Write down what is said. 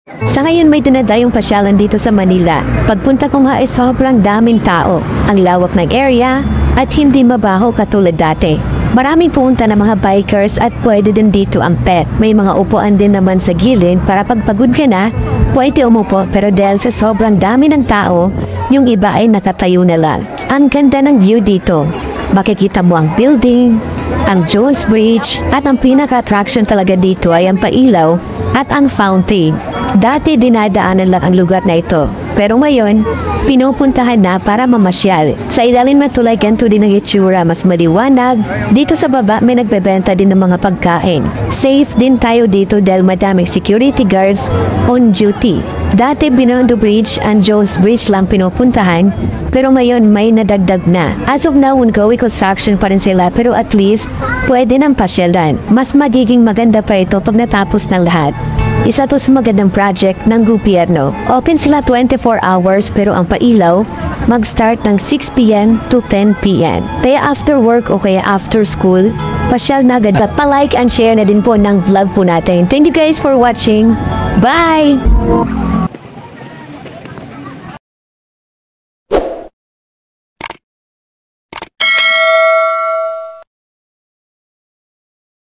Sa ngayon may dinadayong pasyalan dito sa Manila. Pagpunta ko nga ay sobrang daming tao. Ang lawak ng area at hindi mabaho katulad dati. Maraming pumunta ng mga bikers at pwede din dito ang pet. May mga upuan din naman sa gilid para pagpagod ka na, pwede umupo pero dahil sa sobrang dami ng tao, yung iba ay nakatayo na lang. Ang ganda ng view dito. Makikita mo ang building, ang Jones Bridge, at ang pinaka-attraction talaga dito ay ang pailaw at ang fountain. Dati dinadaanan lang ang lugar na ito, pero ngayon, pinupuntahan na para mamasyal. Sa ilalim na tulay ganito din ang itsura, mas maliwanag. Dito sa baba may nagbebenta din ng mga pagkain. Safe din tayo dito dahil madaming security guards on duty. Dati Binondo Bridge and Jones Bridge lang pinupuntahan, pero ngayon may nadagdag na. As of now, ongoing construction pa rin sila, pero at least pwede nang pasyalan. Mas magiging maganda pa ito pag natapos ng lahat. Isa to sa magandang project ng gobyerno. Open sila 24 hours pero ang pailaw mag-start ng 6 p.m. to 10 p.m. Kaya after work o kaya after school, pasyal na agad. Pa-like and share na din po ng vlog po natin. Thank you guys for watching. Bye!